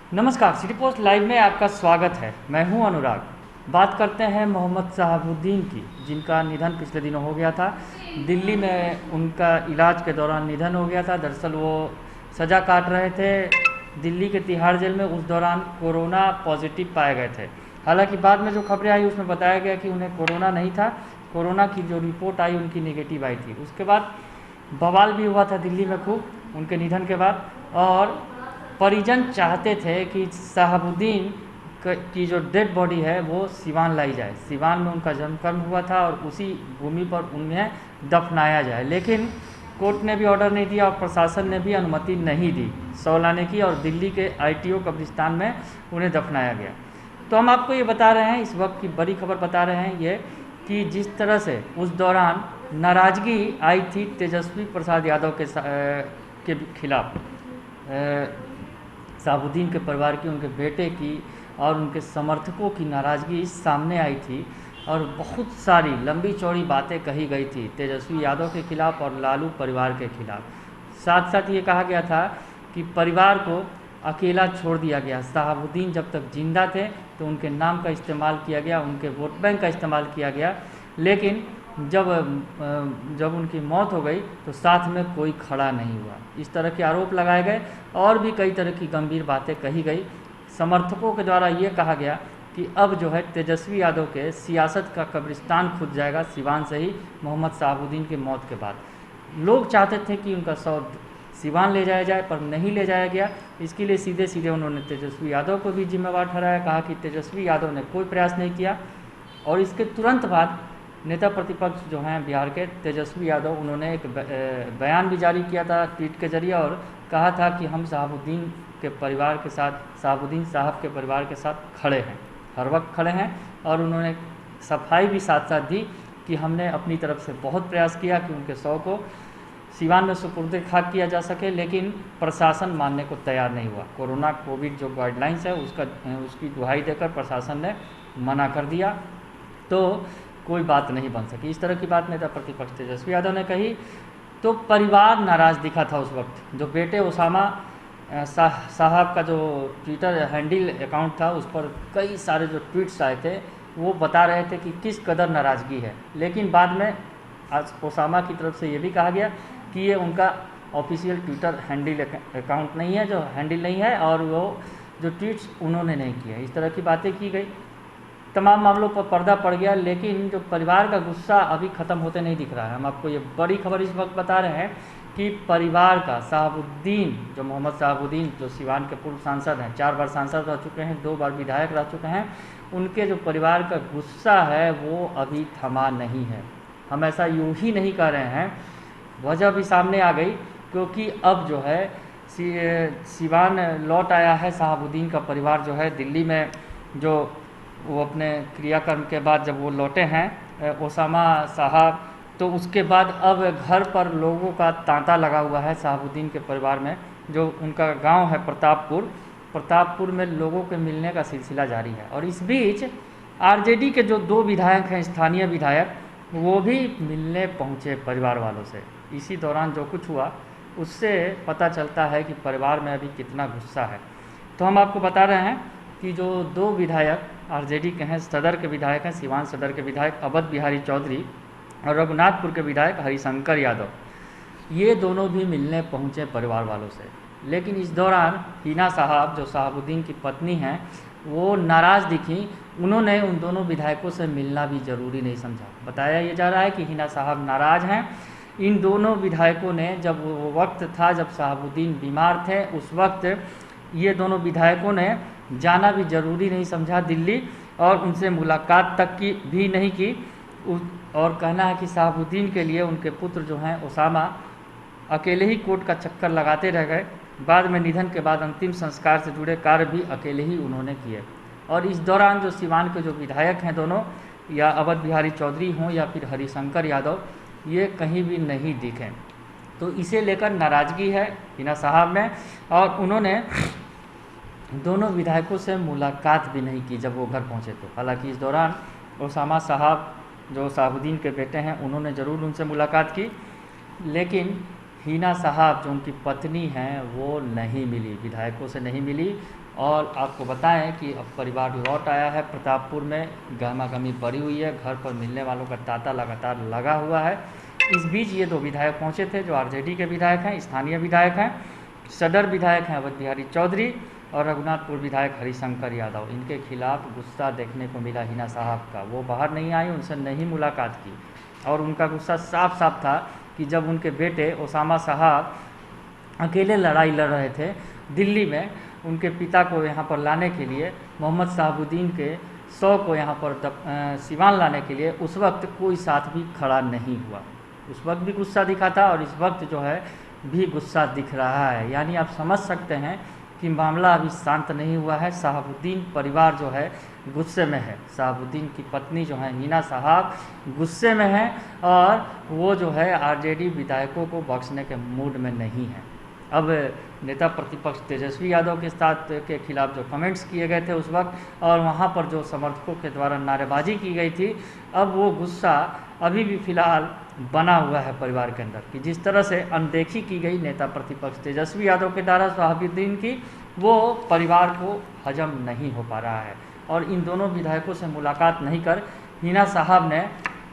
नमस्कार, city post live में आपका स्वागत है। मैं हूं अनुराग। बात करते हैं मोहम्मद शहाबुद्दीन की, जिनका निधन पिछले दिनों हो गया था। दिल्ली में उनका इलाज के दौरान निधन हो गया था। दरअसल वो सज़ा काट रहे थे दिल्ली के तिहाड़ जेल में। उस दौरान कोरोना पॉजिटिव पाए गए थे। हालांकि बाद में जो खबरें आई उसमें बताया गया कि उन्हें कोरोना नहीं था। कोरोना की जो रिपोर्ट आई उनकी नेगेटिव आई थी। उसके बाद बवाल भी हुआ था दिल्ली में खूब उनके निधन के बाद। और परिजन चाहते थे कि शहाबुद्दीन की जो डेड बॉडी है वो सिवान लाई जाए। सिवान में उनका जन्मकर्म हुआ था और उसी भूमि पर उन्हें दफनाया जाए, लेकिन कोर्ट ने भी ऑर्डर नहीं दिया और प्रशासन ने भी अनुमति नहीं दी शव लाने की, और दिल्ली के आईटीओ कब्रिस्तान में उन्हें दफनाया गया। तो हम आपको ये बता रहे हैं, इस वक्त की बड़ी खबर बता रहे हैं ये, कि जिस तरह से उस दौरान नाराज़गी आई थी तेजस्वी प्रसाद यादव के खिलाफ, शहाबुद्दीन के परिवार की, उनके बेटे की और उनके समर्थकों की नाराज़गी सामने आई थी और बहुत सारी लंबी चौड़ी बातें कही गई थी तेजस्वी यादव के खिलाफ और लालू परिवार के खिलाफ। साथ साथ ये कहा गया था कि परिवार को अकेला छोड़ दिया गया। शहाबुद्दीन जब तक जिंदा थे तो उनके नाम का इस्तेमाल किया गया, उनके वोट बैंक का इस्तेमाल किया गया, लेकिन जब उनकी मौत हो गई तो साथ में कोई खड़ा नहीं हुआ। इस तरह के आरोप लगाए गए और भी कई तरह की गंभीर बातें कही गई। समर्थकों के द्वारा ये कहा गया कि अब जो है तेजस्वी यादव के सियासत का कब्रिस्तान खुद जाएगा सिवान से ही, मोहम्मद शहाबुद्दीन की मौत के बाद। लोग चाहते थे कि उनका शव सिवान ले जाया जाए, पर नहीं ले जाया गया। इसके लिए सीधे सीधे उन्होंने तेजस्वी यादव को भी जिम्मेवार ठहराया, कहा कि तेजस्वी यादव ने कोई प्रयास नहीं किया। और इसके तुरंत बाद नेता प्रतिपक्ष जो हैं बिहार के, तेजस्वी यादव, उन्होंने एक बयान भी जारी किया था ट्वीट के जरिए और कहा था कि हम शहाबुद्दीन के परिवार के साथ, शहाबुद्दीन साहब के परिवार के साथ खड़े हैं, हर वक्त खड़े हैं। और उन्होंने सफाई भी साथ साथ दी कि हमने अपनी तरफ से बहुत प्रयास किया कि उनके शव को सिवान में सुपुर्द खाक किया जा सके, लेकिन प्रशासन मानने को तैयार नहीं हुआ। कोरोना कोविड जो गाइडलाइंस है उसकी दुहाई देकर प्रशासन ने मना कर दिया, तो कोई बात नहीं बन सकी। इस तरह की बात नेता प्रतिपक्ष तेजस्वी यादव ने कही। तो परिवार नाराज़ दिखा था उस वक्त। जो बेटे ओसामा साहब का जो ट्विटर हैंडल अकाउंट था, उस पर कई सारे जो ट्वीट्स आए थे वो बता रहे थे कि किस कदर नाराज़गी है। लेकिन बाद में आज ओसामा की तरफ से ये भी कहा गया कि ये उनका ऑफिशियल ट्विटर हैंडल अकाउंट नहीं है, जो हैंडल नहीं है, और वो जो ट्वीट्स उन्होंने नहीं किए। इस तरह की बातें की गई। तमाम मामलों पर पर्दा पड़ गया, लेकिन जो परिवार का गुस्सा अभी ख़त्म होते नहीं दिख रहा है। हम आपको ये बड़ी खबर इस वक्त बता रहे हैं कि परिवार का, शहाबुद्दीन, जो मोहम्मद शहाबुद्दीन जो सिवान के पूर्व सांसद हैं, 4 बार सांसद रह चुके हैं, 2 बार विधायक रह चुके हैं, उनके जो परिवार का गुस्सा है वो अभी थमा नहीं है। हम ऐसा यूँ ही नहीं कह रहे हैं, वजह भी सामने आ गई, क्योंकि अब जो है सिवान लौट आया है शहाबुद्दीन का परिवार। जो है दिल्ली में जो वो अपने क्रियाकर्म के बाद जब वो लौटे हैं ओसामा साहब, तो उसके बाद अब घर पर लोगों का तांता लगा हुआ है शहाबुद्दीन के परिवार में। जो उनका गांव है प्रतापपुर में लोगों के मिलने का सिलसिला जारी है। और इस बीच आरजेडी के जो 2 विधायक हैं, स्थानीय विधायक, वो भी मिलने पहुंचे परिवार वालों से। इसी दौरान जो कुछ हुआ उससे पता चलता है कि परिवार में अभी कितना गुस्सा है। तो हम आपको बता रहे हैं कि जो 2 विधायक आरजेडी के हैं, सदर के विधायक हैं, सिवान सदर के विधायक अवध बिहारी चौधरी और रघुनाथपुर के विधायक हरिशंकर यादव, ये दोनों भी मिलने पहुंचे परिवार वालों से। लेकिन इस दौरान हिना साहब, जो शहाबुद्दीन की पत्नी हैं, वो नाराज़ दिखी। उन्होंने उन दोनों विधायकों से मिलना भी ज़रूरी नहीं समझा। बताया ये जा रहा है कि हिना साहब नाराज़ हैं। इन दोनों विधायकों ने, जब वो वक्त था जब शहाबुद्दीन बीमार थे, उस वक्त ये दोनों विधायकों ने जाना भी ज़रूरी नहीं समझा दिल्ली, और उनसे मुलाकात तक की भी नहीं की। और कहना है कि शहाबुद्दीन के लिए उनके पुत्र जो हैं ओसामा अकेले ही कोर्ट का चक्कर लगाते रह गए। बाद में निधन के बाद अंतिम संस्कार से जुड़े कार्य भी अकेले ही उन्होंने किए। और इस दौरान जो सिवान के जो विधायक हैं दोनों, या अवध बिहारी चौधरी हों या फिर हरिशंकर यादव, ये कहीं भी नहीं दिखे। तो इसे लेकर नाराज़गी है हिना साहब में, और उन्होंने दोनों विधायकों से मुलाकात भी नहीं की जब वो घर पहुंचे तो। हालांकि इस दौरान ओसामा साहब, जो शहाबुद्दीन के बेटे हैं, उन्होंने ज़रूर उनसे मुलाकात की, लेकिन हिना साहब जो उनकी पत्नी हैं वो नहीं मिली, विधायकों से नहीं मिली। और आपको बताएं कि अब परिवार लौट आया है प्रतापपुर में, गहमा-गहमी बढ़ी हुई है, घर पर मिलने वालों का तांता लगातार लगा हुआ है। इस बीच ये 2 विधायक पहुंचे थे जो आरजेडी के विधायक हैं, स्थानीय विधायक हैं। सदर विधायक हैं अवध बिहारी चौधरी और रघुनाथपुर विधायक हरिशंकर यादव। इनके खिलाफ गुस्सा देखने को मिला हिना साहब का। वो बाहर नहीं आई, उनसे नहीं मुलाकात की और उनका गुस्सा साफ साफ था कि जब उनके बेटे ओसामा साहब अकेले लड़ाई लड़ रहे थे दिल्ली में, उनके पिता को यहाँ पर लाने के लिए, मोहम्मद शहाबुद्दीन के 100 को यहाँ पर सिवान लाने के लिए, उस वक्त कोई साथ भी खड़ा नहीं हुआ। उस वक्त भी गुस्सा दिखा था और इस वक्त जो है भी गुस्सा दिख रहा है। यानी आप समझ सकते हैं कि मामला अभी शांत नहीं हुआ है। शहाबुद्दीन परिवार जो है गुस्से में है, शहाबुद्दीन की पत्नी जो है हिना साहब गुस्से में है और वो जो है आरजेडी विधायकों को बख्शने के मूड में नहीं है। अब नेता प्रतिपक्ष तेजस्वी यादव के खिलाफ जो कमेंट्स किए गए थे उस वक्त और वहाँ पर जो समर्थकों के द्वारा नारेबाजी की गई थी, अब वो गुस्सा अभी भी फिलहाल बना हुआ है परिवार के अंदर कि जिस तरह से अनदेखी की गई नेता प्रतिपक्ष तेजस्वी यादव के द्वारा शहाबुद्दीन की, वो परिवार को हजम नहीं हो पा रहा है। और इन दोनों विधायकों से मुलाकात नहीं कर हिना साहब ने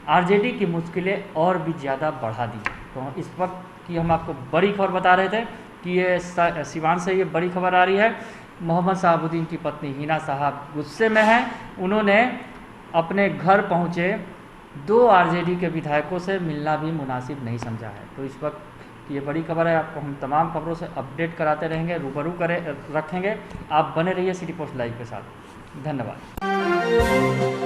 आरजेडी की मुश्किलें और भी ज़्यादा बढ़ा दी। तो इस वक्त की हम आपको बड़ी खबर बता रहे थे कि ये सिवान से ये बड़ी खबर आ रही है। मोहम्मद शहाबुद्दीन की पत्नी हिना साहब गुस्से में हैं। उन्होंने अपने घर पहुँचे 2 आरजेडी के विधायकों से मिलना भी मुनासिब नहीं समझा है। तो इस वक्त ये बड़ी खबर है, आपको हम तमाम खबरों से अपडेट कराते रहेंगे, रूबरू रखेंगे। आप बने रहिए सिटी पोस्ट लाइव के साथ। धन्यवाद।